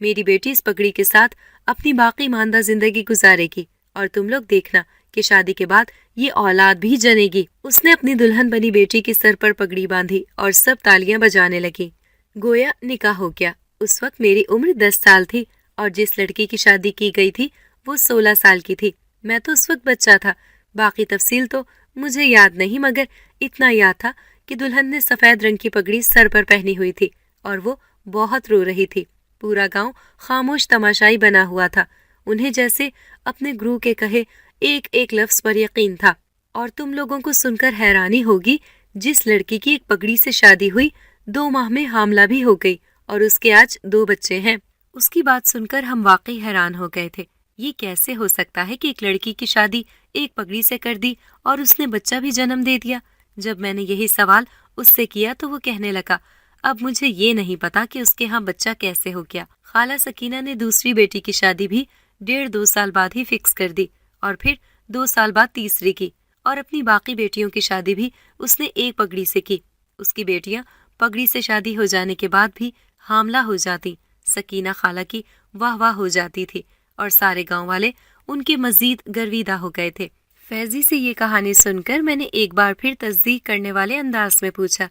میری بیٹی اس پگڑی کے ساتھ اپنی باقی ماندہ زندگی گزارے گی اور تم لوگ دیکھنا کہ شادی کے بعد یہ اولاد بھی جنے گی۔ اس نے اپنی دلہن بنی بیٹی کے سر پر پگڑی باندھی اور سب تالیاں بجانے لگی۔ گویا نکاح ہو گیا۔ اس وقت میری عمر 10 سال تھی اور جس لڑکی کی شادی کی گئی تھی وہ 16 سال کی تھی۔ میں تو اس وقت بچہ تھا۔ باقی تفصیل تو مجھے یاد نہیں، مگر اتنا یاد تھا کہ دلہن نے سفید رنگ کی پگڑی سر پر پہنی ہوئی تھی اور وہ بہت رو رہی تھی۔ پورا گاؤں خاموش تماشائی بنا ہوا تھا۔ انہیں جیسے اپنے گرو کے کہے ایک ایک لفظ پر یقین تھا۔ اور تم لوگوں کو سن کر حیرانی ہوگی، جس لڑکی کی ایک پگڑی سے شادی ہوئی 2 ماہ میں حاملہ بھی ہو گئی اور اس کے آج 2 بچے ہیں۔ اس کی بات سن کر ہم واقعی حیران ہو گئے تھے۔ یہ کیسے ہو سکتا ہے کہ ایک لڑکی کی شادی ایک پگڑی سے کر دی اور اس نے بچہ بھی جنم دے دیا؟ جب میں نے یہی سوال اس سے کیا تو وہ کہنے لگا، اب مجھے یہ نہیں پتا کہ اس کے ہاں بچہ کیسے ہو گیا۔ خالہ سکینہ نے دوسری بیٹی کی شادی بھی 1.5-2 سال بعد ہی فکس کر دی اور پھر 2 سال بعد تیسری کی، اور اپنی باقی بیٹیوں کی شادی بھی اس نے ایک پگڑی سے کی۔ اس کی بیٹیاں پگڑی سے شادی ہو جانے کے بعد بھی حاملہ ہو جاتی۔ سکینہ خالہ کی واہ واہ ہو جاتی تھی اور سارے گاؤں والے ان کے مزید گرویدہ ہو گئے تھے۔ فیضی سے یہ کہانی سن کر میں نے ایک بار پھر تصدیق کرنے والے انداز میں پوچھا،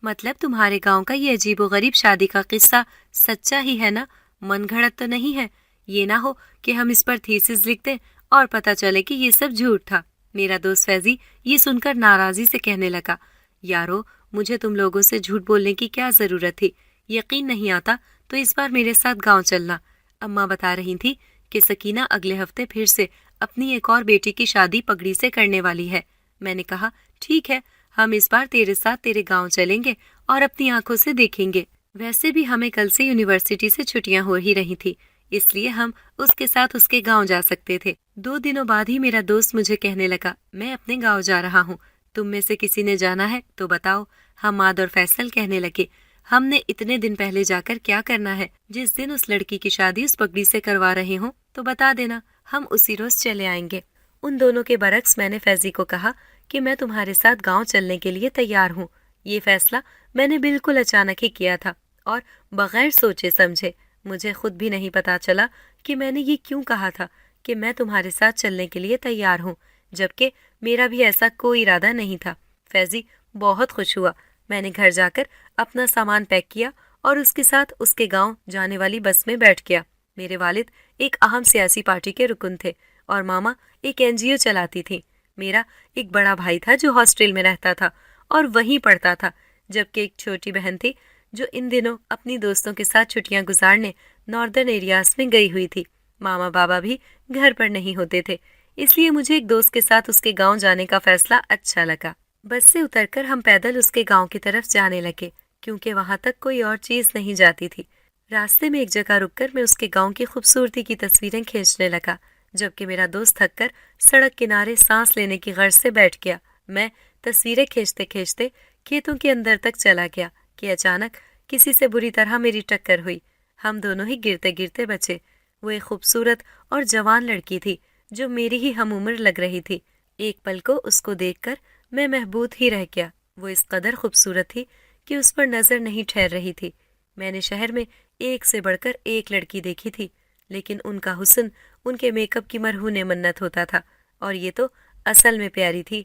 مطلب تمہارے گاؤں کا یہ عجیب و غریب شادی کا قصہ سچا ہی ہے نا؟ من گھڑت تو نہیں ہے؟ یہ نہ ہو کہ ہم اس پر تھیسس لکھ دیں اور پتہ چلے کہ یہ سب جھوٹ تھا۔ میرا دوست فیضی یہ سن کر ناراضی سے کہنے لگا، یارو مجھے تم لوگوں سے جھوٹ بولنے کی کیا ضرورت تھی؟ یقین نہیں آتا تو اس بار میرے ساتھ گاؤں چلنا۔ اماں بتا رہی تھی کہ سکینہ اگلے ہفتے پھر سے اپنی ایک اور بیٹی کی شادی پگڑی سے کرنے والی ہے۔ میں نے کہا ٹھیک ہے، ہم اس بار تیرے ساتھ تیرے گاؤں چلیں گے اور اپنی آنکھوں سے دیکھیں گے۔ ویسے بھی ہمیں کل سے یونیورسٹی سے چھٹیاں ہو ہی رہی تھی، اس لیے ہم اس کے ساتھ اس کے گاؤں جا سکتے تھے۔ 2 دنوں بعد ہی میرا دوست مجھے کہنے لگا، میں اپنے گاؤں جا رہا ہوں، تم میں سے کسی نے جانا ہے تو بتاؤ۔ حماد اور فیصل کہنے لگے، ہم نے اتنے دن پہلے جا کر کیا کرنا ہے؟ جس دن اس لڑکی کی شادی اس پگڑی سے کروا رہے ہوں تو بتا دینا، ہم اسی روز چلے آئیں گے۔ ان دونوں کے برعکس میں نے فیضی کو کہا کہ میں تمہارے ساتھ گاؤں چلنے کے لیے تیار ہوں۔ یہ فیصلہ میں نے بالکل اچانک ہی کیا تھا اور بغیر سوچے سمجھے۔ مجھے خود بھی نہیں پتا چلا کہ میں نے یہ کیوں کہا تھا کہ میں تمہارے ساتھ چلنے کے لیے تیار ہوں، جبکہ میرا بھی ایسا کوئی ارادہ نہیں تھا۔ فیضی بہت خوش ہوا۔ میں نے گھر جا کر اپنا سامان پیک کیا اور اس کے ساتھ اس کے گاؤں جانے والی بس میں بیٹھ گیا۔ میرے والد ایک اہم سیاسی پارٹی کے رکن تھے اور ماما ایک NGO چلاتی تھی۔ میرا ایک بڑا بھائی تھا جو ہاسٹل میں رہتا تھا اور وہیں پڑھتا تھا، جبکہ ایک چھوٹی بہن تھی جو ان دنوں اپنی دوستوں کے ساتھ چھٹیاں گزارنے ناردرن ایریاز میں گئی ہوئی تھی۔ ماما بابا بھی گھر پر نہیں ہوتے تھے، اس لیے مجھے ایک دوست کے ساتھ اس کے گاؤں جانے کا فیصلہ اچھا لگا۔ بس سے اتر کر ہم پیدل اس کے گاؤں کی طرف جانے لگے، کیونکہ وہاں تک کوئی اور چیز نہیں جاتی تھی۔ راستے میں ایک جگہ رک کر میں اس کے گاؤں کی خوبصورتی کی تصویریں کھینچنے لگا، جبکہ میرا دوست تھک کر سڑک کنارے سانس لینے کی غرض سے بیٹھ گیا۔ میں تصویریں کھینچتے کھینچتے کھیتوں کے اندر تک چلا گیا کہ اچانک کسی سے بری طرح میری ٹکر ہوئی۔ ہم دونوں ہی گرتے گرتے بچے۔ وہ ایک خوبصورت اور جوان لڑکی تھی جو میری ہی ہم عمر لگ رہی تھی۔ ایک پل کو اس کو دیکھ کر میں محبوط ہی رہ گیا۔ وہ اس قدر خوبصورت تھی کہ اس پر نظر نہیں ٹھہر رہی تھی۔ میں نے شہر میں ایک سے بڑھ کر ایک لڑکی دیکھی تھی، لیکن ان کا حسن ان کے میک اپ کی مرہون منت ہوتا تھا، اور یہ تو اصل میں پیاری تھی۔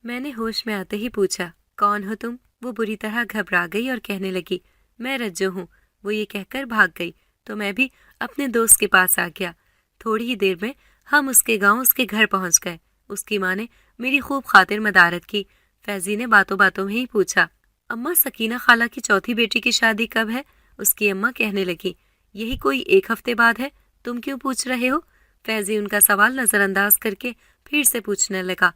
میں نے ہوش میں آتے ہی پوچھا، کون ہو تم؟ وہ بری طرح گھبرا گئی اور کہنے لگی، میں رجو ہوں۔ وہ یہ کہہ کر بھاگ گئی تو میں بھی اپنے دوست کے پاس آ گیا۔ تھوڑی ہی دیر میں ہم اس کے گاؤں اس کے گھر پہنچ گئے۔ اس کی ماں نے میری خوب خاطر مدارت کی۔ فیضی نے باتوں باتوں میں ہی پوچھا، اماں سکینہ خالہ کی چوتھی بیٹی کی شادی کب ہے؟ اس کی اماں کہنے لگی، یہی کوئی 1 ہفتے بعد ہے، تم کیوں پوچھ رہے ہو؟ فیضی ان کا سوال نظر انداز کر کے پھر سے پوچھنے لگا،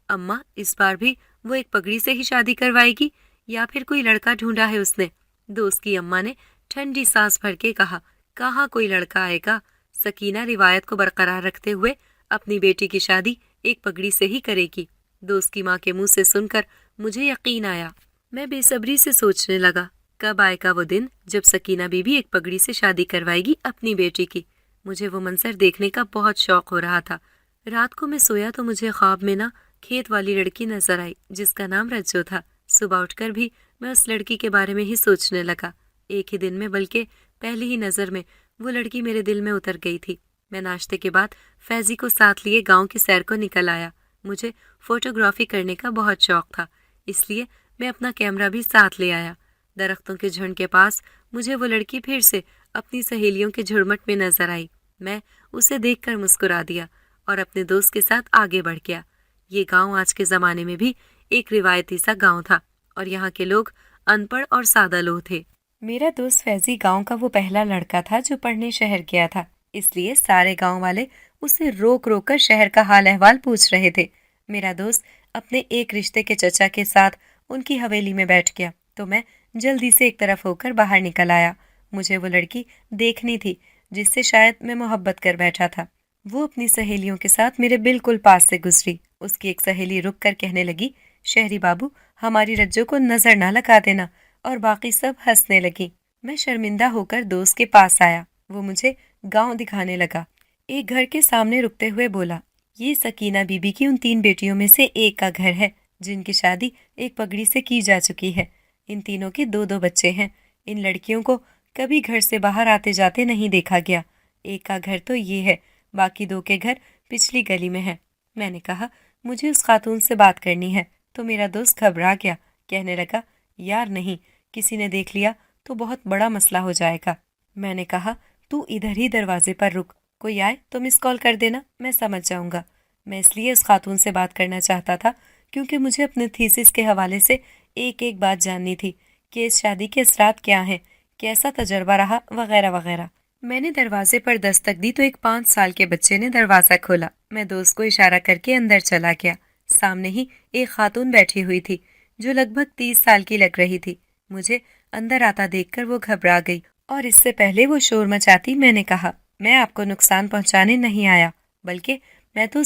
اماں اس بار بھی وہ ایک پگڑی سے ہی شادی کروائے گی یا پھر کوئی لڑکا ڈھونڈا ہے اس نے؟ دوست کی اماں نے ٹھنڈی سانس بھر کے کہا، کہاں کوئی لڑکا آئے گا، سکینہ روایت کو برقرار رکھتے ہوئے اپنی بیٹی کی شادی ایک پگڑی سے ہی کرے گی۔ دوست کی ماں کے منہ سے سن کر مجھے یقین آیا۔ میں بے صبری سے سوچنے لگا کب آئے گا وہ دن جب سکینہ بی بی ایک پگڑی سے شادی کروائے گی اپنی بیٹی کی۔ مجھے وہ منظر دیکھنے کا بہت شوق ہو رہا تھا۔ رات کو میں سویا تو مجھے خواب میں نہ کھیت والی لڑکی نظر آئی جس کا نام رجو تھا۔ صبح اٹھ کر بھی میں اس لڑکی کے بارے میں ہی سوچنے لگا۔ ایک ہی دن میں بلکہ پہلی ہی نظر میں وہ لڑکی میرے دل میں اتر گئی تھی۔ میں ناشتے کے بعد فیضی کو ساتھ لیے گاؤں کی سیر کو نکل آیا۔ مجھے فوٹوگرافی کرنے کا بہت شوق تھا، اس لیے میں اپنا کیمرہ بھی ساتھ لے آیا۔ درختوں کے جھنڈ کے پاس مجھے وہ لڑکی پھر سے اپنی سہیلیوں کے جھرمٹ میں نظر آئی۔ میں اسے دیکھ کر مسکرا دیا اور اپنے دوست کے ساتھ آگے بڑھ گیا۔ یہ گاؤں آج کے زمانے میں بھی ایک روایتی سا گاؤں تھا اور یہاں کے لوگ ان پڑھ اور سادہ لوگ تھے۔ میرا دوست فیضی گاؤں کا وہ پہلا لڑکا تھا جو پڑھنے شہر گیا تھا، اس لیے سارے گاؤں والے اسے روک روک کر شہر کا حال احوال پوچھ رہے تھے۔ میرا دوست اپنے ایک رشتے کے چچا کے ساتھ ان کی حویلی میں بیٹھ گیا تو میں جلدی سے ایک طرف ہو کر باہر نکل آیا۔ مجھے وہ لڑکی دیکھنی تھی جس سے شاید میں محبت کر بیٹھا تھا۔ وہ اپنی سہیلیوں کے ساتھ میرے بالکل پاس سے گزری۔ اس کی ایک سہیلی رک کر کہنے لگی، شہری بابو، ہماری رجو کو نظر نہ لگا دینا، اور باقی سب ہنسنے لگی۔ میں شرمندہ ہو کر دوست کے پاس آیا۔ وہ مجھے گاؤں دکھانے لگا۔ ایک گھر کے سامنے رکتے ہوئے بولا، یہ سکینہ بی بی کی ان 3 بیٹیوں میں سے ایک کا گھر ہے جن کی شادی ایک پگڑی سے کی جا چکی ہے۔ ان تینوں کے 2 بچے ہیں۔ ان لڑکیوں کو کبھی گھر سے باہر آتے جاتے نہیں دیکھا گیا۔ ایک کا گھر تو یہ ہے، باقی 2 کے گھر پچھلی گلی میں ہیں۔ میں نے کہا، مجھے اس خاتون سے بات کرنی ہے تو میرا دوست گھبرا گیا، کہنے لگا، یار نہیں، کسی نے دیکھ لیا تو بہت بڑا مسئلہ ہو جائے گا۔ میں نے کہا، تو ادھر ہی دروازے پر رک، کوئی آئے تو مس کال کر دینا، میں سمجھ جاؤں گا۔ میں اس لیے اس خاتون سے بات کرنا چاہتا تھا کیونکہ مجھے اپنے تھیسس کے حوالے سے ایک بات جاننی تھی کہ اس شادی کے اثرات کیا ہیں، کیسا تجربہ رہا، وغیرہ وغیرہ۔ میں نے دروازے پر دستک دی تو ایک 5 سال کے بچے نے دروازہ کھولا۔ میں دوست کو اشارہ کر کے اندر چلا گیا۔ سامنے ہی ایک خاتون بیٹھی ہوئی تھی جو لگ بھگ 30 سال کی لگ رہی تھی۔ مجھے اندر آتا دیکھ کر وہ گھبرا گئی اور اس سے پہلے وہ شور مچاتی میں نے کہا، میں آپ کو نقصان پہنچانے نہیں آیا، بلکہ میں تو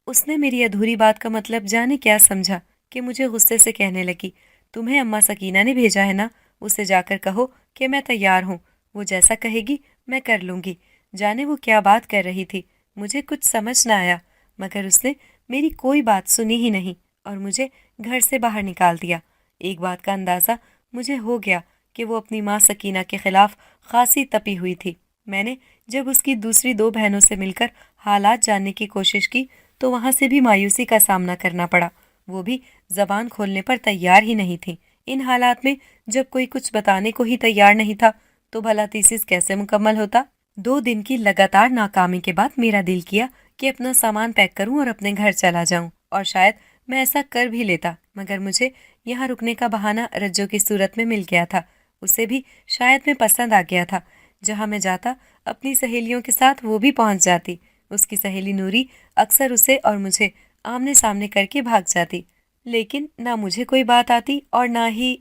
اس نے میری ادھوری بات کا مطلب جانے کیا سمجھا کہ مجھے غصے سے کہنے لگی، تمہیں اماں سکینہ نے بھیجا ہے نا، اسے جا کر کہو کہ میں تیار ہوں، وہ جیسا کہے گی میں کر لوں گی۔ جانے وہ کیا بات کر رہی تھی، مجھے کچھ سمجھ نہ آیا، مگر اس نے میری کوئی بات سنی ہی نہیں اور مجھے گھر سے باہر نکال دیا۔ ایک بات کا اندازہ مجھے ہو گیا کہ وہ اپنی ماں سکینہ کے خلاف خاصی تپی ہوئی تھی۔ میں نے جب اس کی دوسری 2 بہنوں سے مل کر حالات جاننے کی کوشش کی تو وہاں سے بھی مایوسی کا سامنا کرنا پڑا۔ وہ بھی زبان کھولنے پر تیار ہی نہیں تھی۔ ان حالات میں جب کوئی کچھ بتانے کو ہی تیار نہیں تھا تو بھلا تیسس کیسے مکمل ہوتا؟ 2 دن کی لگاتار ناکامی کے بعد میرا دل کیا کہ اپنا سامان پیک کروں اور اپنے گھر چلا جاؤں، اور شاید میں ایسا کر بھی لیتا، مگر مجھے یہاں رکنے کا بہانہ رجو کی صورت میں مل گیا تھا۔ اسے بھی شاید میں پسند آ گیا تھا۔ جہاں میں جاتا اپنی سہیلیوں کے ساتھ وہ بھی پہنچ جاتی۔ اس کی سہیلی نوری اکثر اسے اور مجھے آمنے سامنے کر کے بھاگ جاتی، لیکن نہ مجھے کوئی بات آتی اور نہ ہی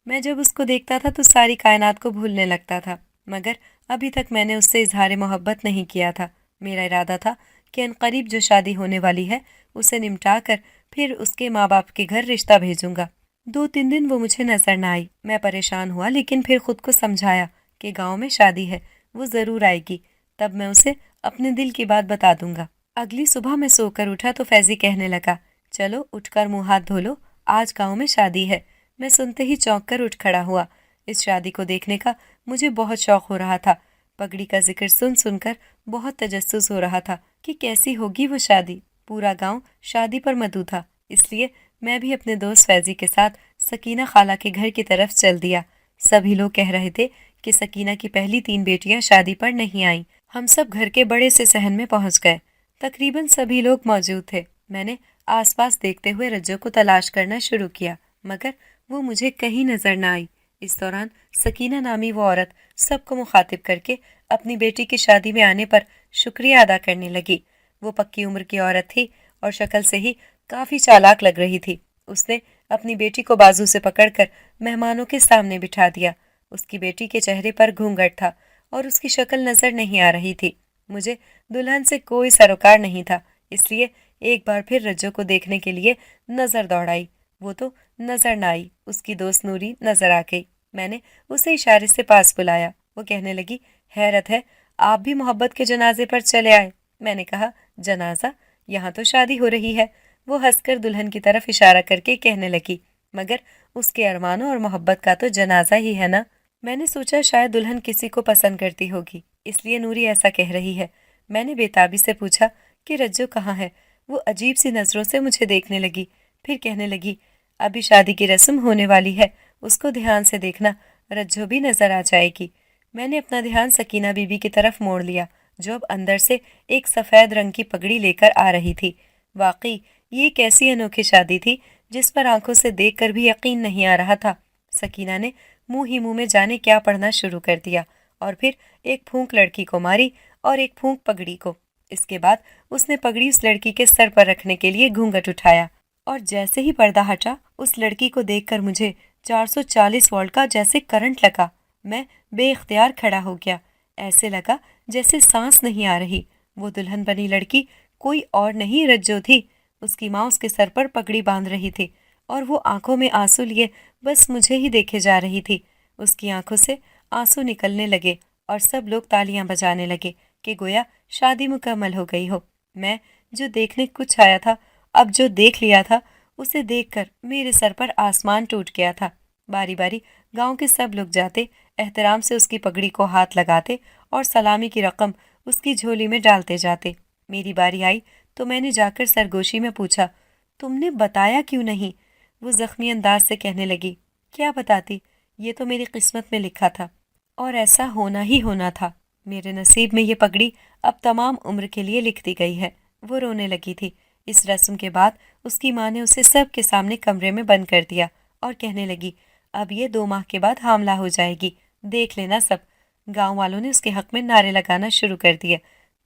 میں جب اس کو دیکھتا تھا تو ساری کائنات کو بھولنے لگتا تھا۔ مگر ابھی تک میں نے اس سے اظہار محبت نہیں کیا تھا۔ میرا ارادہ تھا کہ عنقریب جو شادی ہونے والی ہے اسے نمٹا کر پھر اس کے ماں باپ کے گھر رشتہ بھیجوں گا۔ 2-3 دن وہ مجھے نظر نہ آئی۔ میں پریشان ہوا، لیکن پھر خود کو سمجھایا کہ گاؤں میں شادی ہے، وہ ضرور آئے گی، تب میں اسے اپنے دل کی بات بتا دوں گا۔ اگلی صبح میں سو کر اٹھا تو فیضی کہنے لگا، چلو اٹھ کر منہ ہاتھ دھو لو، آج گاؤں میں شادی ہے۔ میں سنتے ہی چونک کر اٹھ کھڑا ہوا۔ اس شادی کو دیکھنے کا مجھے بہت شوق ہو رہا تھا۔ پگڑی کا ذکر سن سن کر بہت تجسس ہو رہا تھا کہ کیسی ہوگی وہ شادی۔ پورا گاؤں شادی پر مدعو تھا، اس لیے میں بھی اپنے دوست فیضی کے ساتھ سکینہ خالہ کے گھر کی طرف چل دیا۔ سبھی لوگ کہہ رہے تھے کہ سکینہ کی پہلی 3 بیٹیاں شادی پر نہیں آئیں۔ ہم سب گھر کے بڑے سے صحن میں پہنچ گئے۔ تقریباً سبھی لوگ موجود تھے۔ میں نے آس پاس دیکھتے ہوئے رجو کو تلاش کرنا شروع کیا، مگر وہ مجھے کہیں نظر نہ آئی۔ اس دوران سکینہ نامی وہ عورت سب کو مخاطب کر کے اپنی بیٹی کی شادی میں آنے پر شکریہ ادا کرنے لگی۔ وہ پکی عمر کی عورت تھی اور شکل سے ہی کافی چالاک لگ رہی تھی۔ اس نے اپنی بیٹی کو بازو سے پکڑ کر مہمانوں کے سامنے بٹھا دیا۔ اس کی بیٹی کے چہرے پر گھونگھٹ تھا اور اس کی شکل نظر نہیں آ رہی تھی۔ مجھے دلہن سے کوئی سروکار نہیں تھا، اس لیے ایک بار پھر رجو کو دیکھنے کے لیے نظر دوڑائی۔ وہ تو نظر نہ آئی۔ اس کی دوست نوری نظر آ گئی۔ میں نے اسے اشارے سے پاس بلایا۔ وہ کہنے لگی، حیرت ہے، آپ بھی محبت کے جنازے پر چلے آئے۔ میں نے کہا، جنازہ؟ یہاں تو شادی ہو رہی ہے۔ وہ ہنس کر دلہن کی طرف اشارہ کر کے کہنے لگی، مگر اس کے ارمانوں اور محبت کا تو جنازہ ہی ہے نا۔ میں نے سوچا شاید دلہن کسی کو پسند کرتی ہوگی، اس لیے نوری ایسا کہہ رہی ہے۔ میں نے بےتابی سے پوچھا کہ رجو کہاں ہے؟ وہ عجیب سی نظروں سے مجھے دیکھنے لگی، پھر کہنے لگی ابھی شادی کی رسم ہونے والی ہے، اس کو دھیان سے دیکھنا، رجو بھی نظر آ جائے گی۔ میں نے اپنا دھیان سکینہ بی بی کی طرف موڑ لیا جو اب اندر سے ایک سفید رنگ کی پگڑی لے کر آ رہی تھی۔ واقعی یہ ایک ایسی انوکھی شادی تھی جس پر آنکھوں سے دیکھ کر بھی یقین نہیں آ رہا تھا۔ سکینہ نے منہ ہی منہ میں جانے کیا پڑھنا شروع کر دیا اور پھر ایک پھونک لڑکی کو ماری اور ایک پھونک پگڑی کو۔ اس کے بعد اس نے پگڑی اس لڑکی کے سر پر رکھنے کے لیے گھونگھٹ اٹھایا اور جیسے ہی پردہ ہٹا اس لڑکی کو دیکھ کر مجھے 440 وولٹ کا جیسے کرنٹ لگا۔ میں بے اختیار کھڑا ہو گیا، ایسے لگا جیسے سانس نہیں آ رہی۔ وہ دلہن بنی لڑکی کوئی اور نہیں رجو تھی۔ اس کی ماں اس کے سر پر پگڑی باندھ رہی تھی اور وہ آنکھوں میں آنسو لیے بس مجھے ہی دیکھے جا رہی تھی۔ اس کی آنکھوں سے آنسو نکلنے لگے اور سب لوگ تالیاں بجانے لگے کہ گویا شادی مکمل ہو گئی ہو۔ میں جو دیکھنے کچھ آیا تھا، اب جو دیکھ لیا تھا، اسے دیکھ کر میرے سر پر آسمان ٹوٹ گیا تھا۔ باری باری گاؤں کے سب لوگ جاتے، احترام سے اس کی پگڑی کو ہاتھ لگاتے اور سلامی کی رقم اس کی جھولی میں ڈالتے جاتے۔ میری باری آئی تو میں نے جا کر سرگوشی میں پوچھا تم نے بتایا کیوں نہیں؟ وہ زخمی انداز سے کہنے لگی کیا بتاتی، یہ تو میری قسمت میں لکھا تھا اور ایسا ہونا ہی ہونا تھا۔ میرے نصیب میں یہ پگڑی اب تمام عمر کے لیے لکھ دی گئی ہے۔ وہ رونے لگی تھی۔ اس رسم کے بعد اس کی ماں نے اسے سب کے سامنے کمرے میں بند کر دیا اور کہنے لگی اب یہ 2 ماہ کے بعد حاملہ ہو جائے گی، دیکھ لینا سب۔ گاؤں والوں نے اس کے حق میں نعرے لگانا شروع کر دیے۔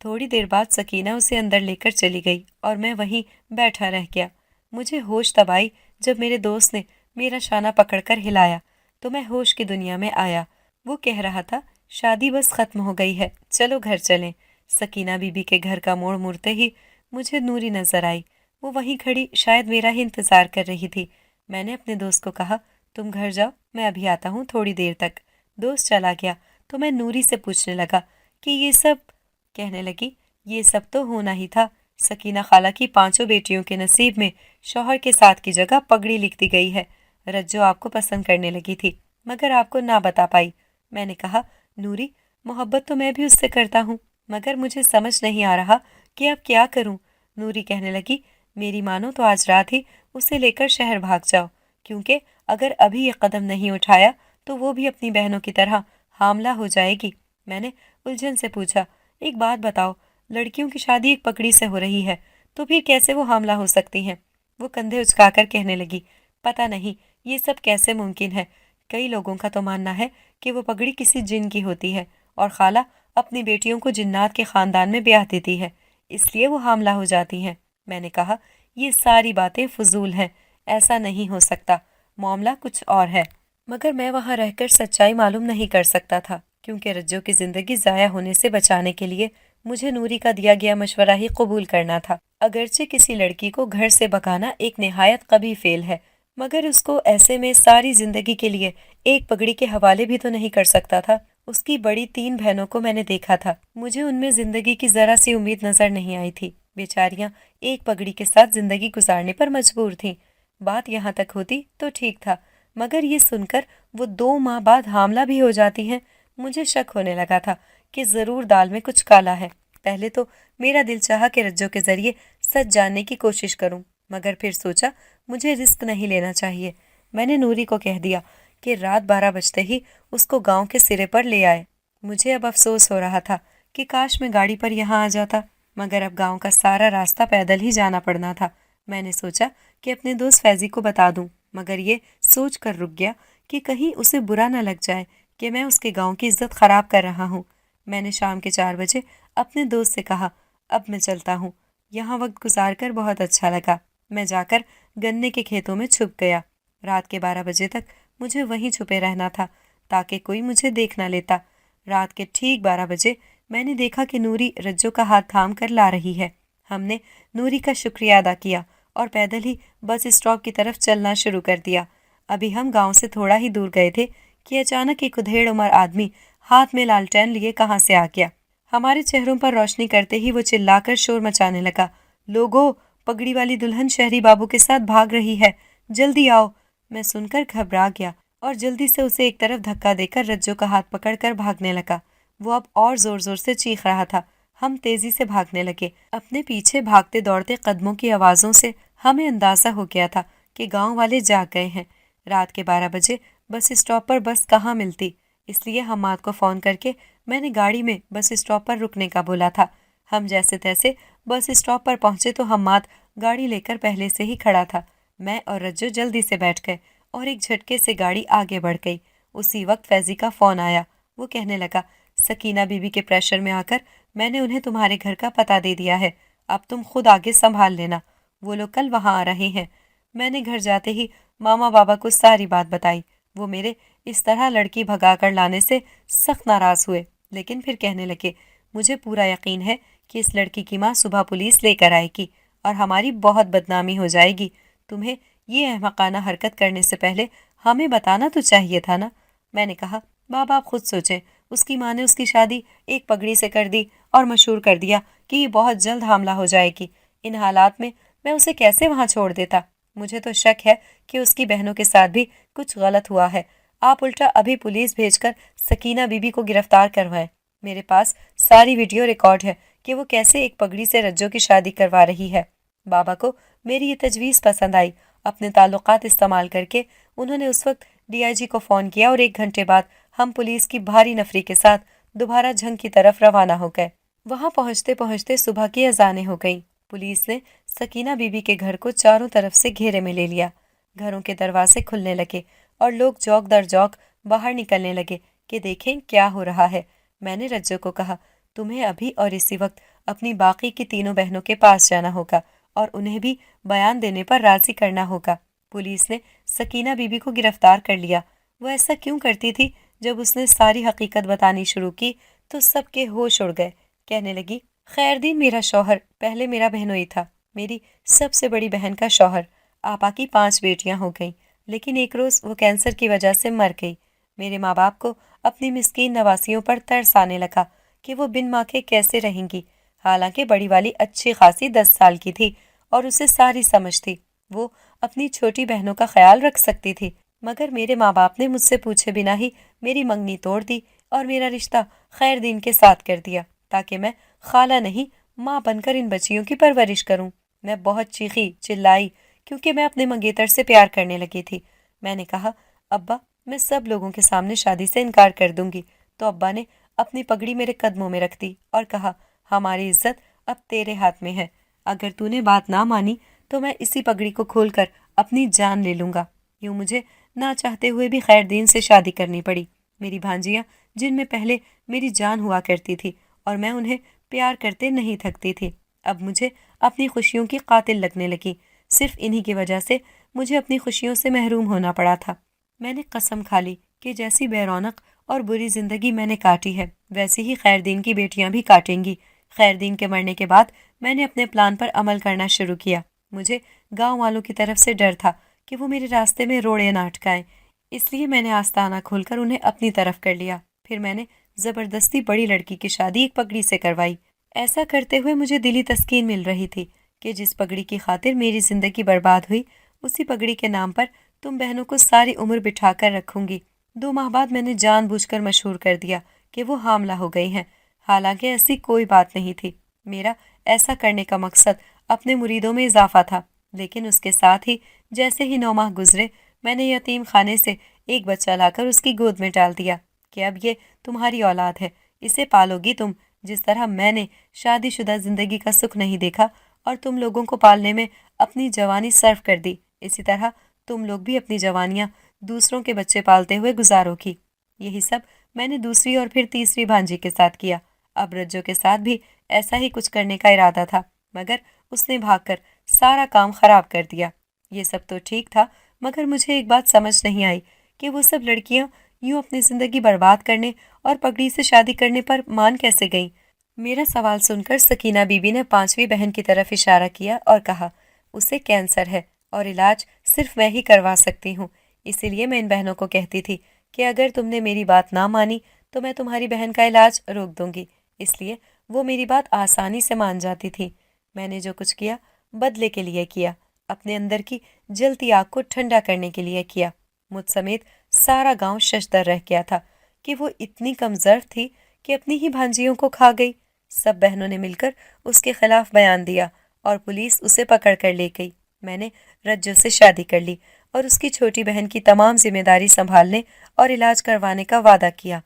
تھوڑی دیر بعد سکینہ اسے اندر لے کر چلی گئی اور میں وہیں بیٹھا رہ گیا۔ مجھے ہوش تب آئی جب میرے دوست نے میرا شانہ پکڑ کر ہلایا تو میں ہوش کی دنیا میں آیا۔ وہ کہہ رہا تھا شادی بس ختم ہو گئی ہے، چلو گھر چلیں۔ سکینہ بی بی کے گھر کا موڑ مڑتے ہی مجھے نوری نظر آئی۔ وہ وہیں کھڑی شاید میرا ہی انتظار کر رہی تھی۔ میں نے اپنے دوست کو کہا تم گھر جاؤ، میں ابھی آتا ہوں تھوڑی دیر تک۔ دوست چلا گیا تو میں نوری سے پوچھنے لگا کہ یہ سب، کہنے لگی یہ سب تو ہونا ہی تھا۔ سکینہ خالہ کی 5 بیٹیوں کے نصیب میں شوہر کے ساتھ کی جگہ پگڑی لکھ دی گئی ہے۔ رجو آپ کو پسند کرنے لگی تھی مگر آپ کو نہ بتا پائی۔ میں نے کہا نوری محبت تو میں بھی اس سے کرتا ہوں مگر مجھے سمجھ نہیں آ رہا کہ اب کیا کروں۔ نوری کہنے لگی میری مانو تو آج رات ہی اسے لے کر شہر بھاگ جاؤ، کیونکہ اگر ابھی یہ قدم نہیں اٹھایا تو وہ بھی اپنی بہنوں کی طرح حاملہ ہو جائے گی۔ میں نے الجھن سے پوچھا ایک بات بتاؤ، لڑکیوں کی شادی ایک پگڑی سے ہو رہی ہے تو پھر کیسے وہ حاملہ ہو سکتی ہیں؟ وہ کندھے اچکا کر کہنے لگی پتہ نہیں یہ سب کیسے ممکن ہے۔ کئی لوگوں کا تو ماننا ہے کہ وہ پگڑی کسی جن کی ہوتی ہے اور خالہ اپنی بیٹیوں کو جنات کے خاندان میں بیاہ دیتی ہے، اس لیے وہ حاملہ ہو جاتی ہیں۔ میں نے کہا یہ ساری باتیں فضول ہیں، ایسا نہیں ہو سکتا، معاملہ کچھ اور ہے۔ مگر میں وہاں رہ کر سچائی معلوم نہیں کر سکتا تھا، کیونکہ رجو کی زندگی ضائع ہونے سے بچانے کے لیے مجھے نوری کا دیا گیا مشورہ ہی قبول کرنا تھا۔ اگرچہ کسی لڑکی کو گھر سے بھگانا ایک نہایت قبیح فعل ہے، مگر اس کو ایسے میں ساری زندگی کے لیے ایک پگڑی کے حوالے بھی تو نہیں کر سکتا تھا۔ اس کی بڑی 3 بہنوں کو میں نے دیکھا تھا، مجھے ان میں زندگی کی ذرا سی امید نظر نہیں آئی تھی۔ بیچاریاں ایک پگڑی کے ساتھ زندگی گزارنے پر مجبور تھیں۔ بات یہاں تک ہوتی تو ٹھیک تھا، مگر یہ سن کر وہ 2 ماہ بعد حاملہ بھی ہو جاتی ہیں، مجھے شک ہونے لگا تھا کہ ضرور دال میں کچھ کالا ہے۔ پہلے تو میرا دل چاہا کہ رجو کے ذریعے سچ جاننے کی کوشش کروں، مگر پھر سوچا مجھے رسک نہیں لینا چاہیے۔ میں نے نوری کو کہہ دیا کہ رات 12 بجتے ہی اس کو گاؤں کے سرے پر لے آئے۔ مجھے اب افسوس ہو رہا تھا کہ کاش میں گاڑی پر یہاں آ جاتا، مگر اب گاؤں کا سارا راستہ پیدل ہی جانا پڑنا تھا۔ میں نے سوچا کہ اپنے دوست فیضی کو بتا دوں، مگر یہ سوچ کر رک گیا کہ کہیں اسے برا نہ لگ جائے کہ میں اس کے گاؤں کی عزت خراب کر رہا ہوں۔ میں نے شام کے 4 بجے اپنے دوست سے کہا اب میں چلتا ہوں، یہاں وقت گزار کر بہت اچھا لگا۔ میں جا کر گنے کے کھیتوں میں چھپ گیا۔ رات کے 12 بجے تک مجھے وہیں چھپے رہنا تھا تاکہ کوئی مجھے دیکھ نہ لیتا۔ رات کے ٹھیک 12 بجے میں نے دیکھا کہ نوری رجو کا ہاتھ تھام کر لا رہی ہے۔ ہم نے نوری کا شکریہ ادا کیا اور پیدل ہی بس اسٹاپ کی طرف چلنا شروع کر دیا۔ ابھی ہم گاؤں سے تھوڑا ہی دور گئے تھے کہ اچانک ایک ادھیڑ عمر آدمی ہاتھ میں لالٹین لیے کہاں سے آ گیا۔ ہمارے چہروں پر روشنی کرتے ہی وہ چلا کر شور مچانے لگا، لوگو، پگڑی والی دلہن شہری بابو کے ساتھ بھاگ رہی ہے، جلدی آؤ۔ میں سن کر گھبرا گیا اور جلدی سے اسے ایک طرف دھکا دے کر رجو کا ہاتھ پکڑ کر بھاگنے لگا۔ وہ اب اور زور زور سے چیخ رہا تھا۔ ہم تیزی سے بھاگنے لگے۔ اپنے پیچھے بھاگتے دوڑتے قدموں کی آوازوں سے ہمیں اندازہ ہو گیا تھا کہ گاؤں والے جاگ گئے ہیں۔ رات کے 12 بجے بس اسٹاپ پر بس کہاں ملتی، اس لیے حماد کو فون کر کے میں نے گاڑی میں بس اسٹاپ پر رکنے کا بولا تھا۔ ہم جیسے تیسے بس اسٹاپ پر پہنچے تو حماد گاڑی لے کر پہلے سے ہی کھڑا تھا۔ میں اور رجو جلدی سے بیٹھ گئے اور ایک جھٹکے سے گاڑی آگے بڑھ گئی۔ اسی وقت فیضی کا فون آیا۔ وہ کہنے لگا، سکینہ بی بی کے پریشر میں آ کر میں نے انہیں تمہارے گھر کا پتہ دے دیا ہے، اب تم خود آگے سنبھال لینا، وہ لوگ کل وہاں آ رہے ہیں۔ میں نے گھر جاتے ہی ماما بابا کو ساری بات بتائی۔ وہ میرے اس طرح لڑکی بھگا کر لانے سے سخت ناراض ہوئے، لیکن پھر کہنے لگے، مجھے پورا یقین ہے کہ اس لڑکی کی ماں صبح پولیس لے کر آئے گی اور ہماری بہت بدنامی ہو جائے گی۔ تمہیں یہ احمقانہ حرکت کرنے سے پہلے ہمیں بتانا تو چاہیے تھا نا۔ میں نے کہا، بابا آپ خود سوچیں، اس کی ماں نے اس کی شادی ایک پگڑی سے کر دی اور مشہور کر دیا کہ یہ بہت جلد حاملہ ہو جائے گی۔ ان حالات میں اسے کیسے وہاں چھوڑ دیتا؟ مجھے تو شک ہے کہ اس کی بہنوں کے ساتھ بھی کچھ غلط ہوا ہے۔ آپ الٹا ابھی پولیس بھیج کر سکینہ بی بی کو گرفتار کروائیں۔ میرے پاس ساری ویڈیو ریکارڈ ہے کہ وہ کیسے ایک پگڑی سے رجو کی شادی کروا رہی ہے۔ بابا کو میری یہ تجویز پسند آئی۔ اپنے تعلقات استعمال کر کے انہوں نے اس وقت ڈی آئی جی کو فون کیا اور 1 گھنٹے بعد ہم پولیس کی بھاری نفری کے ساتھ دوبارہ جھنگ کی طرف روانہ ہو گئے۔ وہاں پہنچتے پہنچتے صبح کی اذانیں ہو گئیں۔ پولیس نے سکینہ بی بی کے گھر کو چاروں طرف سے گھیرے میں لے لیا۔ گھروں کے دروازے کھلنے لگے اور لوگ جوک در جوک باہر نکلنے لگے کہ دیکھیں کیا ہو رہا ہے۔ میں نے رجو کو کہا، تمہیں ابھی اور اسی وقت اپنی باقی کی تینوں بہنوں کے پاس جانا ہوگا اور انہیں بھی بیان دینے پر راضی کرنا ہوگا۔ پولیس نے سکینہ بی بی کو گرفتار کر لیا۔ وہ ایسا کیوں کرتی تھی؟ جب اس نے ساری حقیقت بتانی شروع کی تو سب کے ہوش اڑ گئے۔ کہنے لگی، خیردین میرا شوہر پہلے میرا بہنوئی تھا، میری سب سے بڑی بہن کا شوہر۔ آپا کی 5 بیٹیاں ہو گئیں، لیکن ایک روز وہ کینسر کی وجہ سے مر گئی۔ میرے ماں باپ کو اپنی مسکین نواسیوں پر ترس آنے لگا کہ وہ بن ماں کے کیسے رہیں گی۔ حالانکہ بڑی والی اچھی خاصی 10 سال کی تھی اور اسے ساری سمجھ تھی، وہ اپنی چھوٹی بہنوں کا خیال رکھ سکتی تھی، مگر میرے ماں باپ نے مجھ سے پوچھے بنا ہی میری منگنی توڑ دی اور میرا رشتہ خیردین کے ساتھ کر دیا تاکہ میں خالہ نہیں ماں بن کر ان بچیوں کی پرورش کروں۔ میں بہت چیخی چلائی کیونکہ میں اپنے منگیتر سے پیار کرنے لگی تھی۔ میں نے کہا، ابا میں سب لوگوں کے سامنے شادی سے انکار کر دوں گی۔ تو ابا نے اپنی پگڑی میرے قدموں میں رکھ دی اور کہا، ہماری عزت اب تیرے ہاتھ میں ہے، اگر تو نے بات نہ مانی تو میں اسی پگڑی کو کھول کر اپنی جان لے لوں گا۔ یوں مجھے نہ چاہتے ہوئے بھی خیردین سے شادی کرنی پڑی۔ میری بھانجیاں جن میں پہلے میری جان ہوا کرتی تھی اور میں انہیں پیار کرتے نہیں تھکتی تھی، اب مجھے اپنی خوشیوں کی قاتل لگنے لگی۔ صرف انہی کی وجہ سے مجھے اپنی خوشیوں سے محروم ہونا پڑا تھا۔ میں نے قسم کھا لی کہ جیسی بے رونق اور بری زندگی میں نے کاٹی ہے ویسی ہی خیردین کی بیٹیاں بھی کاٹیں گی۔ خیردین کے مرنے کے بعد میں نے اپنے پلان پر عمل کرنا شروع کیا۔ مجھے گاؤں والوں کی طرف سے ڈر تھا کہ وہ میرے راستے میں روڑے نہ اٹکائیں، اس لیے میں نے آستانہ کھول کر انہیں اپنی طرف کر لیا۔ پھر میں نے زبردستی بڑی لڑکی کی شادی ایک پگڑی سے کروائی۔ ایسا کرتے ہوئے مجھے دلی تسکین مل رہی تھی کہ جس پگڑی کی خاطر میری زندگی برباد ہوئی، اسی پگڑی کے نام پر تم بہنوں کو ساری عمر بٹھا کر رکھوں گی۔ 2 ماہ بعد میں نے جان بوجھ کر مشہور کر دیا کہ وہ حاملہ ہو گئی ہیں، حالانکہ ایسی کوئی بات نہیں تھی۔ میرا ایسا کرنے کا مقصد اپنے مریدوں میں اضافہ تھا، لیکن اس کے ساتھ ہی جیسے ہی 9 ماہ گزرے میں نے یتیم خانے سے ایک بچہ لا کر اس کی گود میں ڈال دیا کہ اب یہ تمہاری اولاد ہے، اسے پالو گی تم۔ جس طرح میں نے شادی شدہ زندگی کا سکھ نہیں دیکھا اور تم لوگوں کو پالنے میں اپنی جوانی صرف کر دی، اسی طرح تم لوگ بھی اپنی جوانیاں دوسروں کے بچے پالتے ہوئے گزارو گی۔ یہی سب میں نے دوسری اور پھر تیسری بھانجی کے ساتھ کیا۔ اب رجو کے ساتھ بھی ایسا ہی کچھ کرنے کا ارادہ تھا، مگر اس نے بھاگ کر سارا کام خراب کر دیا۔ یہ سب تو ٹھیک تھا، مگر مجھے ایک بات سمجھ نہیں آئی کہ وہ سب لڑکیاں یوں اپنی زندگی برباد کرنے اور پگڑی سے شادی کرنے پر مان کیسے گئیں؟ میرا سوال سن کر سکینہ بی بی نے 5ویں بہن کی طرف اشارہ کیا اور کہا، اسے کینسر ہے اور علاج صرف میں ہی کروا سکتی ہوں، اسی لیے میں ان بہنوں کو کہتی تھی کہ اگر تم نے میری بات نہ مانی تو میں تمہاری بہن کا علاج روک دوں گی، اس لیے وہ میری بات آسانی سے مان جاتی تھی۔ میں نے جو کچھ کیا بدلے کے لیے کیا، اپنے اندر کی جلتی آگ کو ٹھنڈا کرنے کے لیے کیا۔ مجھ سمیت سارا گاؤں ششدر رہ گیا تھا کہ وہ اتنی کم ظرف تھی کہ اپنی ہی بھانجیوں کو کھا گئی۔ سب بہنوں نے مل کر اس کے خلاف بیان دیا اور پولیس اسے پکڑ کر لے گئی۔ میں نے رجو سے شادی کر لی اور اس کی چھوٹی بہن کی تمام ذمہ داری سنبھالنے اور علاج کروانے کا وعدہ کیا۔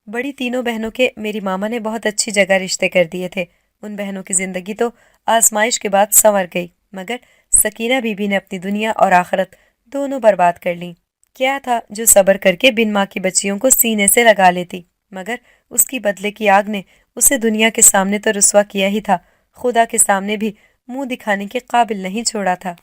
بڑی تینوں بہنوں کے میری ماما نے بہت اچھی جگہ رشتے کر دیے تھے۔ ان بہنوں کی زندگی تو آزمائش کے بعد سنور گئی، مگر سکینہ بی بی نے اپنی دنیا اور آخرت دونوں برباد کر لیں۔ کیا تھا جو صبر کر کے بن ماں کی بچیوں کو سینے سے لگا لیتی، مگر اس کی بدلے کی آگ نے اسے دنیا کے سامنے تو رسوا کیا ہی تھا، خدا کے سامنے بھی منہ دکھانے کے قابل نہیں چھوڑا تھا۔